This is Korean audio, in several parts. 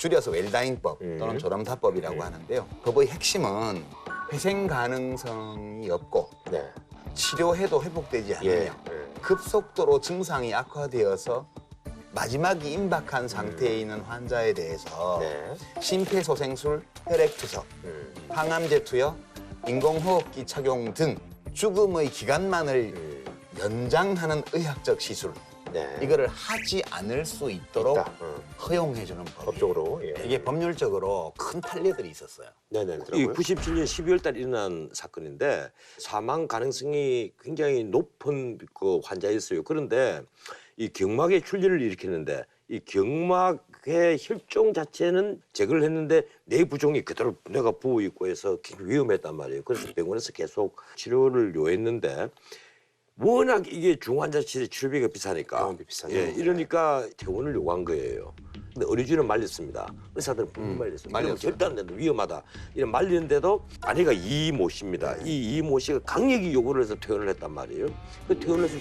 줄여서 웰다잉법 또는 존엄사법이라고 하는데요. 법의 핵심은 회생 가능성이 없고 네. 치료해도 회복되지 않으며 예. 급속도로 증상이 악화되어서 마지막이 임박한 상태에 있는 환자에 대해서 네. 심폐소생술, 혈액투석, 항암제 투여, 인공호흡기 착용 등 죽음의 기간만을 연장하는 의학적 시술 네. 이거를 하지 않을 수 있도록 있다. 허용해주는 법이에요. 법적으로. 예. 이게 법률적으로 큰 판례들이 있었어요. 네네. 이 97년 12월 달 일어난 사건인데 사망 가능성이 굉장히 높은 그 환자였어요. 그런데 이 경막에 출혈을 일으키는데 이 경막의 혈종 자체는 제거를 했는데 내 부종이 그대로 뇌가 부어 있고 해서 굉장히 위험했단 말이에요. 그래서 병원에서 계속 치료를 요했는데 워낙 이게 중환자실의 치료비가 비싸니까 병원비 비싸죠. 예, 이러니까 퇴원을 요구한 거예요. 근데 의료진은 말렸습니다. 의사들은 분명 말렸어요. 말렸어요. 절대 안 된다. 위험하다. 이런 말리는데도 아내가 이모 씨입니다. 이 이모 씨가 강력히 요구를 해서 퇴원을 했단 말이에요. 그 퇴원을 해서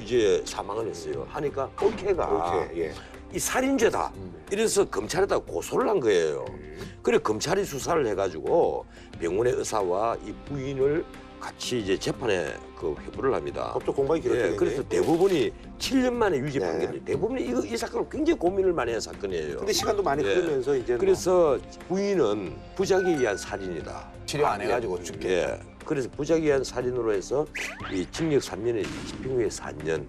이제 사망을 했어요. 하니까 올케가 오케이. 예. 이 살인죄다. 이래서 검찰에다 고소를 한 거예요. 그래 검찰이 수사를 해가지고 병원의 의사와 이 부인을 같이 이제 재판에 그 회부를 합니다. 법적 공방이 길었겠네요. 예, 그래서 대부분이 7년 만에 유죄 네. 판결이 대부분이 이 사건을 굉장히 고민을 많이 한 사건이에요. 근데 시간도 많이 예. 흐르면서 이제 그래서 부인은 부작위에 의한 살인이다. 치료 안 해가지고 죽겠다. 예. 그래서 부작위에 의한 살인으로 해서 이 징역 3년에 집행유예 4년.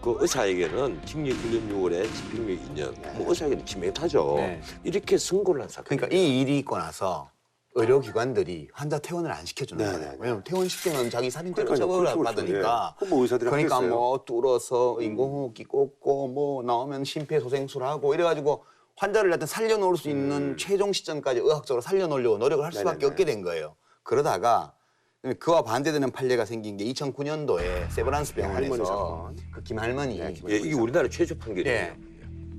그 의사에게는 징역 1년 6월에 집행유예 2년. 뭐 의사에게는 치명타죠. 네. 이렇게 선고를 한 사건. 그러니까 이 일이 있고 나서 의료기관들이 환자 퇴원을 안 시켜주는 네, 거예요. 네. 왜냐면 퇴원시키면 자기 살인죄로 그러니까요. 처벌을 그렇죠, 받으니까. 예. 뭐 의사들이 그러니까 하겠어요. 뭐 뚫어서 인공호흡기 꽂고 뭐 나오면 심폐소생술하고 이래가지고 환자를 하여튼 살려놓을 수 있는 최종 시점까지 의학적으로 살려놓으려고 노력을 할 수밖에 네네네. 없게 된 거예요. 그러다가 그와 반대되는 판례가 생긴 게 2009년도에 세브란스 할머니 병원에서 사건. 그 김할머니 네, 예, 이게 우리나라 최초 판결이에요. 예.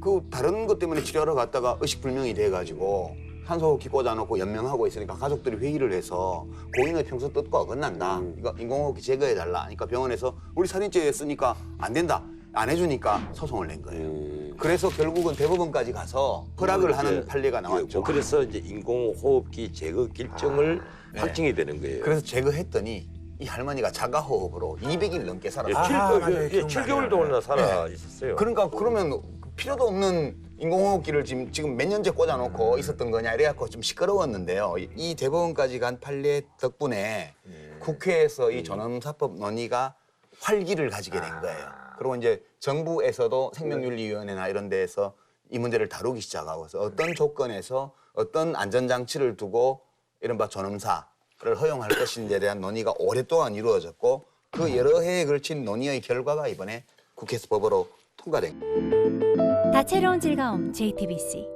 그 다른 것 때문에 치료하러 갔다가 의식불명이 돼가지고 산소호흡기 꽂아놓고 연명하고 있으니까 가족들이 회의를 해서 고인의 평소 뜻과 어긋난다. 이거 인공호흡기 제거해달라. 그러니까 병원에서 우리 살인죄 쓰니까 안 된다. 안 해주니까 소송을 낸 거예요. 그래서 결국은 대법원까지 가서 허락을 하는 판례가 나왔죠. 뭐 그래서 이제 인공호흡기 제거 결정을 확정이 되는 거예요. 그래서 제거했더니 이 할머니가 자가호흡으로 200일 넘게 예, 살았어요. 맞아요. 7개월 동안이나 살아 있었어요. 그러니까 그러면 필요도 없는 인공호흡기를 지금 몇 년째 꽂아놓고 있었던 거냐 이래갖고 좀 시끄러웠는데요. 이 대법원까지 간 판례 덕분에 국회에서 이 존엄사법 논의가 활기를 가지게 된 거예요. 그리고 이제 정부에서도 생명윤리위원회나 이런 데에서 이 문제를 다루기 시작하고 서 어떤 조건에서 어떤 안전장치를 두고 이른바 존엄사를 허용할 것인지에 대한 논의가 오랫동안 이루어졌고 그 여러 해에 걸친 논의의 결과가 이번에 국회에서 법으로 통과된 거예요. 다채로운 즐거움 JTBC